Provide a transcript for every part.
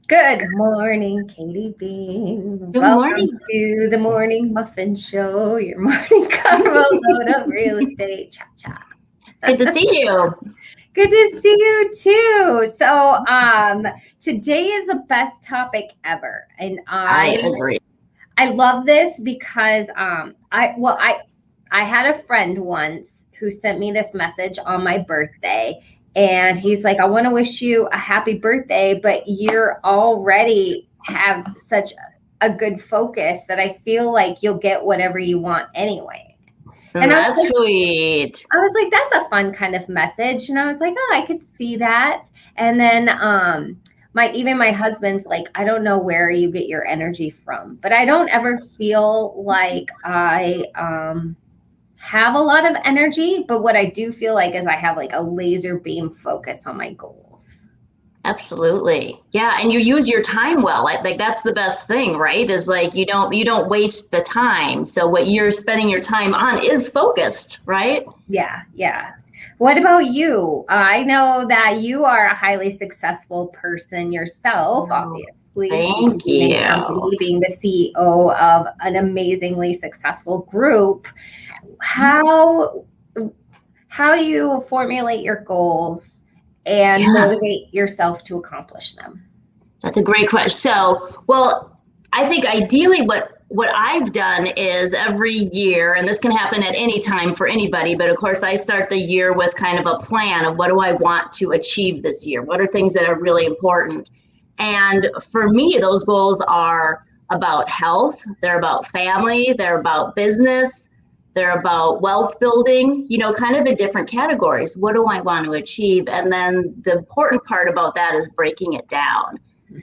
Good morning, Katie Bean. Good Welcome morning. to the Morning Muffin Show, your morning carbo load of real estate. Cha cha. It's good to see you. Good to see you too. Today is the best topic ever, and I I agree. I love this because I had a friend once who sent me this message on my birthday, and he's like, I want to wish you a happy birthday, but you're already have such a good focus that I feel like you'll get whatever you want anyway. And That's sweet. I was like, that's a fun kind of message. And I was like, oh, I could see that. And then my husband's like, I don't know where you get your energy from, but I don't ever feel like I have a lot of energy. But what I do feel like is I have like a laser beam focus on my goals. Absolutely. Yeah, and you use your time well. Like that's the best thing, right? Is like you don't waste the time. So what you're spending your time on is focused, right? Yeah, yeah. What about you? I know that you are a highly successful person yourself, Oh, obviously, thank leading you. company, being the CEO of an amazingly successful group. How how you formulate your goals and Yeah, motivate yourself to accomplish them? that's a great question. Well, I think ideally what I've done is every year, and this can happen at any time for anybody, but of course I start the year with kind of a plan of what do I want to achieve this year? What are things that are really important? And for me, those goals are about health, they're about family, they're about business, they're about wealth building, kind of in different categories. What do I want to achieve? And then the important part about that is breaking it down.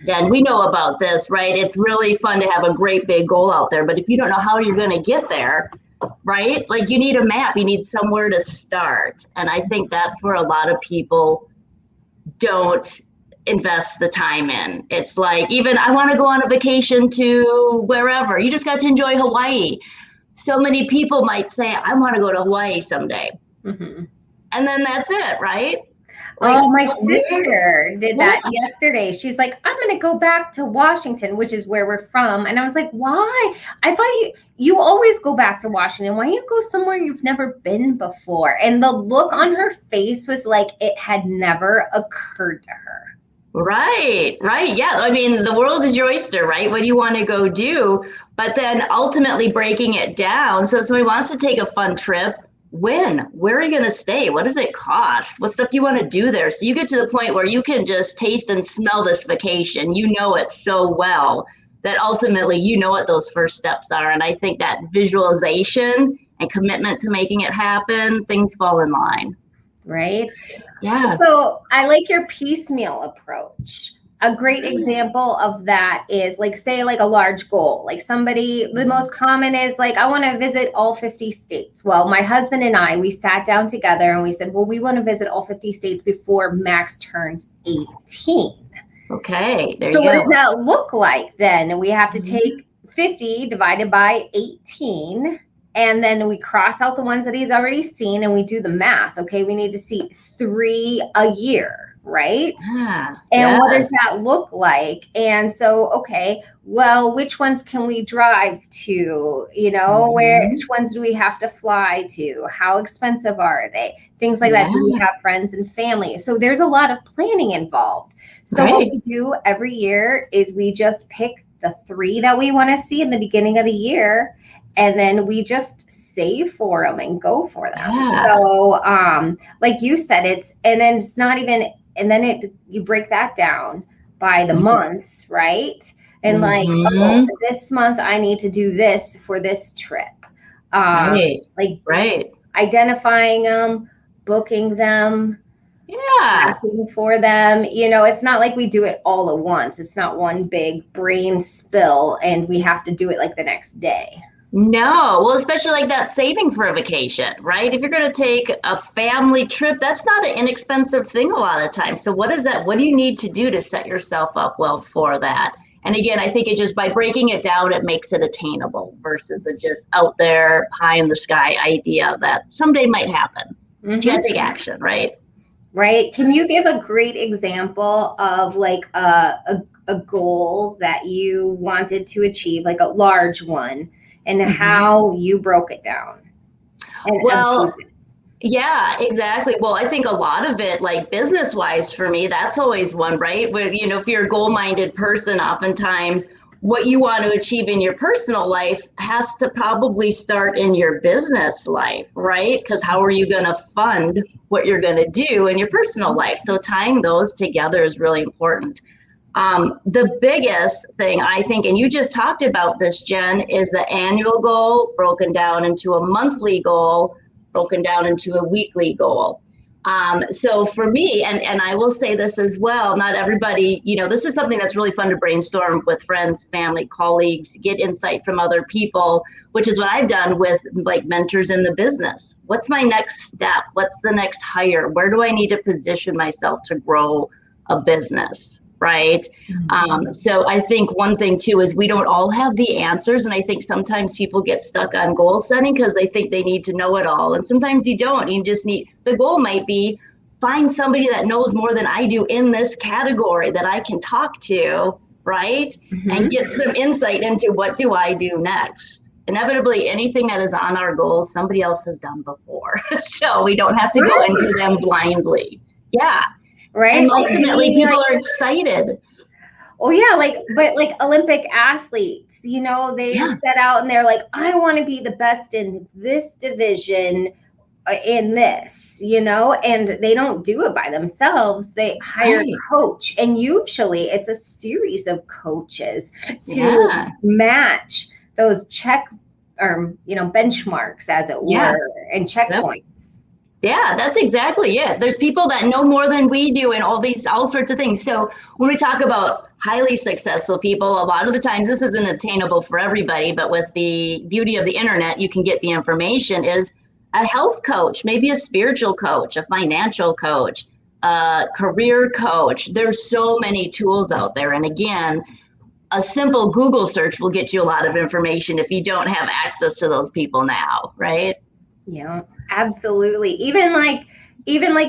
And we know about this, right? It's really fun to have a great big goal out there, but if you don't know how you're going to get there, right? Like you need a map, you need somewhere to start. And I think that's where a lot of people don't invest the time in. It's like, even I want to go on a vacation to wherever. You just got to enjoy Hawaii. So many people might say, I want to go to Hawaii someday. Mm-hmm. And then that's it, right? Like, Oh, my where? sister did Yeah. that yesterday. She's like, I'm going to go back to Washington, which is where we're from. And I was like, why? I thought you always go back to Washington. Why don't you go somewhere you've never been before? And the look on her face was like it had never occurred to her. Right, right. Yeah. I mean, the world is your oyster, right? What do you want to go do? But then ultimately breaking it down. So if somebody wants to take a fun trip, when? Where are you going to stay? What does it cost? What stuff do you want to do there? So you get to the point where you can just taste and smell this vacation. You know it so well that ultimately you know what those first steps are. And I think that visualization and commitment to making it happen, things fall in line. Right? Yeah. So I like your piecemeal approach. A great example of that is like, say, like a large goal. Like the most common is like, I want to visit all 50 states. Well, my husband and I, we sat down together and we said, well, we want to visit all 50 states before Max turns 18. Okay. There So you what go. does that look like then? And we have to take 50 divided by 18, and then we cross out the ones that he's already seen and we do the math. Okay, we need to see 3 a year, right? Ah, And what yes. does that look like? And so, okay, well, which ones can we drive to? Which ones do we have to fly to? How expensive are they? Things like that. Yeah. Do we have friends and family? So there's a lot of planning involved. So what Right. we do every year is we just pick the 3 that we want to see in the beginning of the year, and then we just save for them and go for them. Yeah. So, like you said, and then it's not even, and then you break that down by the months, right? And like, oh, Mm-hmm. this month I need to do this for this trip. Right. Like Right. identifying them, booking them, Yeah. tracking for them. It's not like we do it all at once. It's not one big brain spill and we have to do it like the next day. No. Well, especially like that saving for a vacation, right? If you're going to take a family trip, that's not an inexpensive thing a lot of times. So what is that? What do you need to do to set yourself up well for that? And again, I think it just by breaking it down, it makes it attainable versus a just out there pie in the sky idea that someday might happen. But you got Mm-hmm. to take action, right? Right? Can you give a great example of like a goal that you wanted to achieve, like a large one, and how you broke it down and achieved Well, it? yeah, exactly. Well, I think a lot of it, like business wise for me, that's always one, right? Where, if you're a goal minded person, oftentimes what you want to achieve in your personal life has to probably start in your business life, right? Because how are you going to fund what you're going to do in your personal life? So tying those together is really important. The biggest thing I think, and you just talked about this, Jen, is the annual goal broken down into a monthly goal, broken down into a weekly goal. So for me, and I will say this as well, not everybody, this is something that's really fun to brainstorm with friends, family, colleagues, get insight from other people, which is what I've done with like mentors in the business. What's my next step? What's the next hire? Where do I need to position myself to grow a business? Right. So I think one thing too is we don't all have the answers. And I think sometimes people get stuck on goal setting because they think they need to know it all. And sometimes you don't. You just need, the goal might be find somebody that knows more than I do in this category that I can talk to, right? And get some insight into what do I do next. Inevitably, anything that is on our goals, somebody else has done before. So we don't have to go into them blindly. Yeah. Right? And Like ultimately, being people like, are excited. oh yeah, like but like Olympic athletes, they Yeah, set out and they're like, I want to be the best in this division, in this, and they don't do it by themselves. They hire a right. coach, and usually it's a series of coaches to Yeah, match those check or benchmarks, as it yeah, were, and yep. checkpoints. Yeah, that's exactly it. There's people that know more than we do and all sorts of things. So when we talk about highly successful people, a lot of the times this isn't attainable for everybody, but with the beauty of the internet, you can get the information is a health coach, maybe a spiritual coach, a financial coach, a career coach. There's so many tools out there. And again, a simple Google search will get you a lot of information if you don't have access to those people now, right? Yeah, absolutely. Even like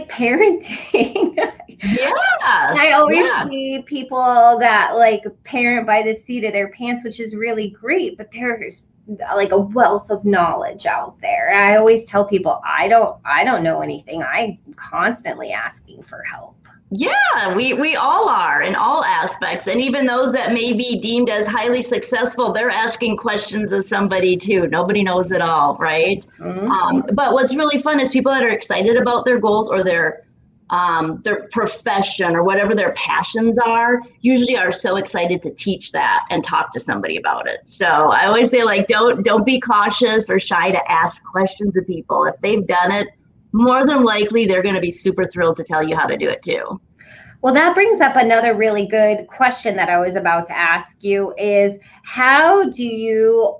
parenting. I Yes, always yeah. see people that like parent by the seat of their pants, which is really great, but there's like a wealth of knowledge out there. And I always tell people I don't know anything. I'm constantly asking for help. Yeah, we all are in all aspects. And even those that may be deemed as highly successful, they're asking questions of somebody too. Nobody knows it all, right? Mhm. But what's really fun is people that are excited about their goals or their profession or whatever their passions are, usually are so excited to teach that and talk to somebody about it. So I always say, like, don't be cautious or shy to ask questions of people. If they've done it, more than likely they're going to be super thrilled to tell you how to do it too. Well, that brings up another really good question that I was about to ask you is how do you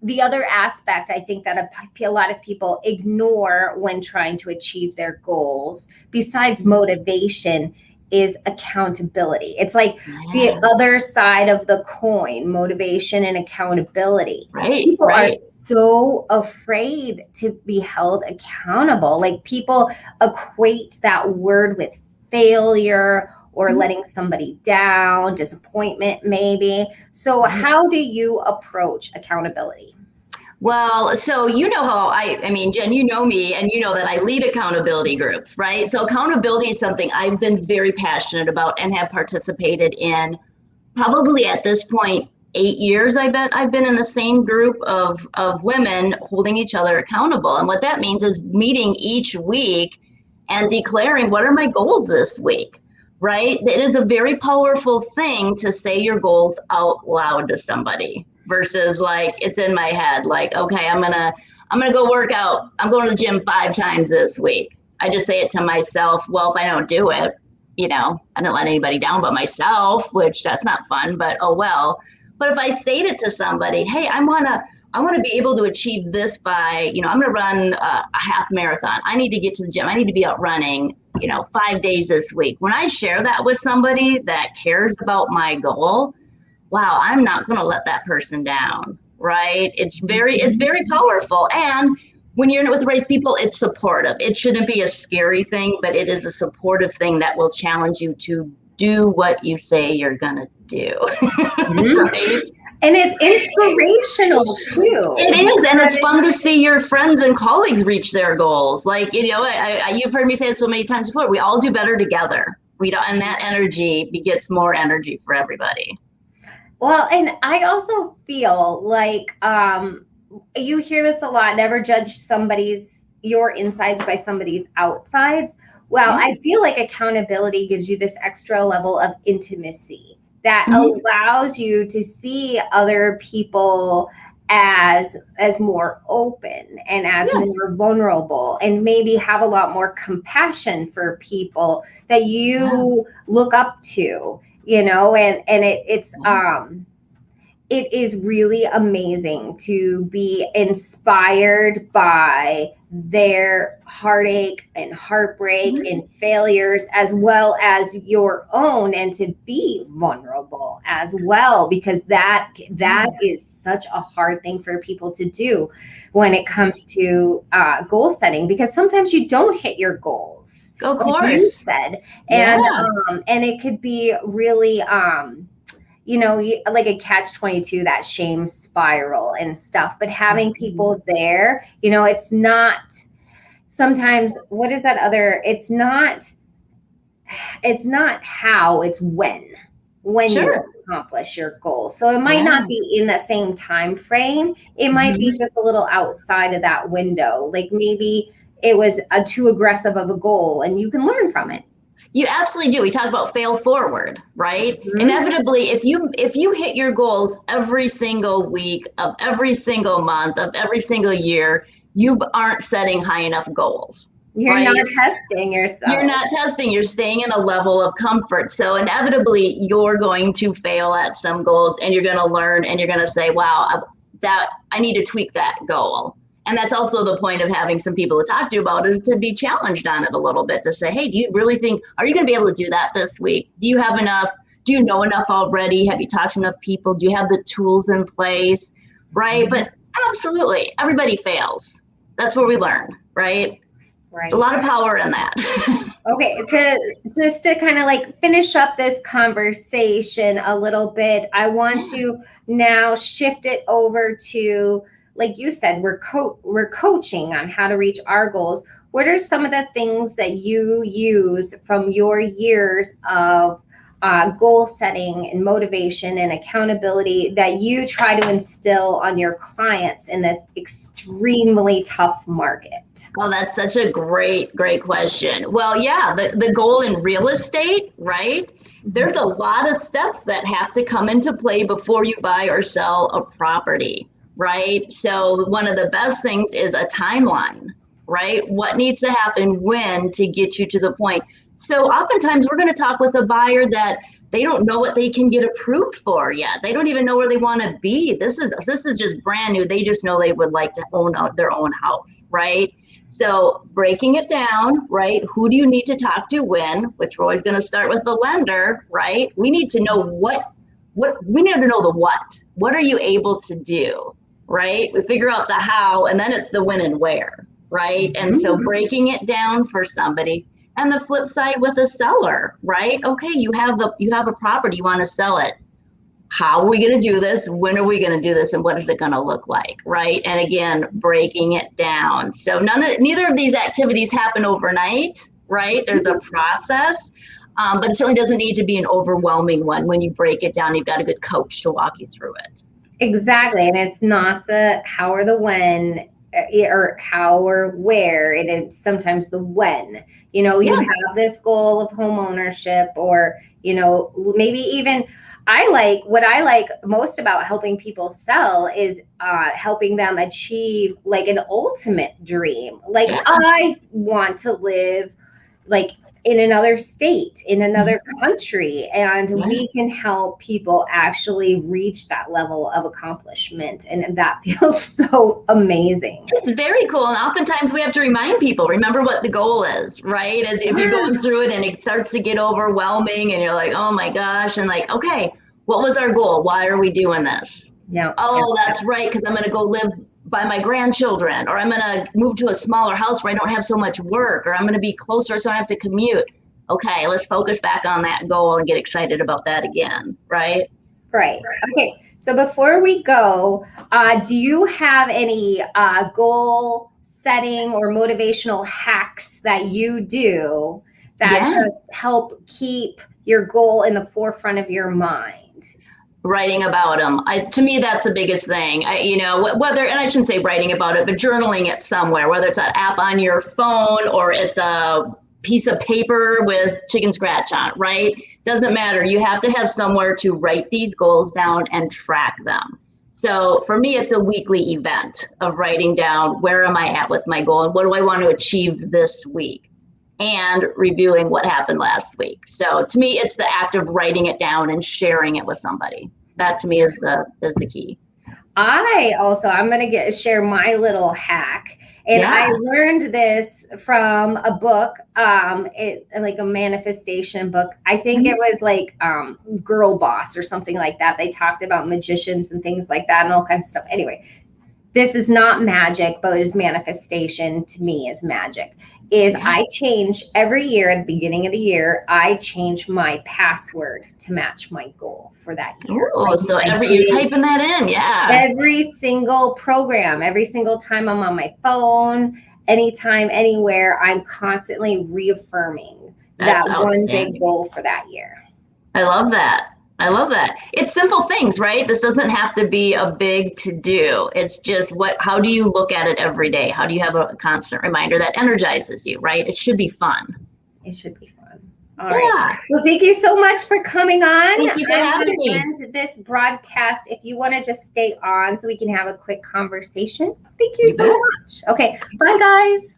the other aspect I think that a lot of people ignore when trying to achieve their goals besides motivation is accountability. It's like the Yeah, other side of the coin, motivation and accountability. right, People are right. so afraid to be held accountable. Like people equate that word with failure or letting somebody down, disappointment, maybe. So, Right. how do you approach accountability? Well, so you know how I mean, Jen, you know me and you know that I lead accountability groups, right? So accountability is something I've been very passionate about and have participated in probably at this point 8 years. I bet I've been in the same group of women holding each other accountable. And what that means is meeting each week and declaring what are my goals this week, right? It is a very powerful thing to say your goals out loud to somebody versus like it's in my head, like, okay, I'm gonna go work out. I'm going to the gym 5 times this week. I just say it to myself. Well, if I don't do it, I didn't let anybody down but myself, which that's not fun, but oh well. But if I state it to somebody, hey, I want to be able to achieve this by, I'm going to run a half marathon. I need to get to the gym. I need to be out running, 5 days this week. When I share that with somebody that cares about my goal, wow, I'm not going to let that person down, right? It's very powerful. And when you're in it with the right people, it's supportive. It shouldn't be a scary thing, but it is a supportive thing that will challenge you to do what you say you're gonna do. Right? And it's inspirational too. It is, and it's fun to see your friends and colleagues reach their goals. Like, you know, you've heard me say this so many times before. We all do better together. We don't, and that energy begets more energy for everybody. Well, and I also feel like you hear this a lot, never judge your insides by somebody's outsides. Well, I feel like accountability gives you this extra level of intimacy that allows you to see other people as more open and as more vulnerable, and maybe have a lot more compassion for people that you look up to, you know, and it is really amazing to be inspired by their heartache and heartbreak and failures, as well as your own, and to be vulnerable as well, because that is such a hard thing for people to do when it comes to goal setting, because sometimes you don't hit your goals. Of course. Like you said. And it could be really you know, like a catch-22, that shame spiral and stuff. But having people there, you know, it's not sometimes, what is that other, it's not how, it's when you accomplish your goal. So it might not be in the same time frame. It might be just a little outside of that window. Like maybe it was too aggressive of a goal, and you can learn from it. You absolutely do. We talk about fail forward, right? Inevitably, if you hit your goals every single week of every single month of every single year, you aren't setting high enough goals. You're not testing yourself. You're not testing. You're staying in a level of comfort. So inevitably, you're going to fail at some goals, and you're going to learn, and you're going to say, wow, that I need to tweak that goal. And that's also the point of having some people to talk to about, is to be challenged on it a little bit, to say, hey, do you really think, are you going to be able to do that this week? Do you have enough? Do you know enough already? Have you talked to enough people? Do you have the tools in place? Right. But absolutely, everybody fails. That's where we learn. Right. There's a lot of power in that. Okay. To kind of like finish up this conversation a little bit, I want to now shift it over to, like you said, we're coaching on how to reach our goals. What are some of the things that you use from your years of goal setting and motivation and accountability that you try to instill on your clients in this extremely tough market? Well, that's such a great question. Well, yeah, the goal in real estate, right? There's a lot of steps that have to come into play before you buy or sell a property. Right? So one of the best things is a timeline, right? What needs to happen when to get you to the point. So oftentimes we're going to talk with a buyer that they don't know what they can get approved for yet. They don't even know where they want to be. This is just brand new. They just know they would like to own their own house, right? So breaking it down, right? Who do you need to talk to when, which we're always going to start with the lender, right? We need to know we need to know the what. What are you able to do? Right? We figure out the how, and then it's the when and where, right? And so breaking it down for somebody. And the flip side with a seller, right? Okay, you have a property, you want to sell it. How are we going to do this? When are we going to do this? And what is it going to look like, right? And again, breaking it down. So neither of these activities happen overnight, right? There's a process, but it certainly doesn't need to be an overwhelming one. When you break it down, you've got a good coach to walk you through it. Exactly. And it's not the how or the when or how or where. It is sometimes the when. You know, you have this goal of home ownership, or, you know, maybe even what I like most about helping people sell is helping them achieve like an ultimate dream. Like I want to live like in another state, in another country, and we can help people actually reach that level of accomplishment. And that feels so amazing. It's very cool. And oftentimes we have to remind people, remember what the goal is, right? As if you're going through it and it starts to get overwhelming and you're like, oh my gosh. And like, okay, what was our goal? Why are we doing this? Yeah. Oh, that's right. Because I'm going to go live by my grandchildren, or I'm going to move to a smaller house where I don't have so much work, or I'm going to be closer so I don't have to commute. Okay, let's focus back on that goal and get excited about that again, right? Right. Okay. So before we go, do you have any goal setting or motivational hacks that you do that just help keep your goal in the forefront of your mind? Writing about them. To me, that's the biggest thing. Whether, and I shouldn't say writing about it, but journaling it somewhere, whether it's an app on your phone or it's a piece of paper with chicken scratch on it, right? Doesn't matter. You have to have somewhere to write these goals down and track them. So for me, it's a weekly event of writing down where am I at with my goal and what do I want to achieve this week, and reviewing what happened last week. So to me, it's the act of writing it down and sharing it with somebody. That to me is the key. I'm going to share my little hack. And I learned this from a book, like a manifestation book. I think it was like Girl Boss or something like that. They talked about magicians and things like that and all kinds of stuff. Anyway, this is not magic, but it is manifestation. To me is magic. I change every year at the beginning of the year, I change my password to match my goal for that year. Oh, so you're typing that in, Every single program, every single time I'm on my phone, anytime, anywhere, I'm constantly reaffirming that one big goal for that year. I love that. It's simple things, right? This doesn't have to be a big to-do. It's just how do you look at it every day? How do you have a constant reminder that energizes you, right? It should be fun. It should be fun. All right. Well, thank you so much for coming on. Thank you for having me. I'm going to end this broadcast. If you want to just stay on so we can have a quick conversation. Thank you so much. Okay. Bye, guys.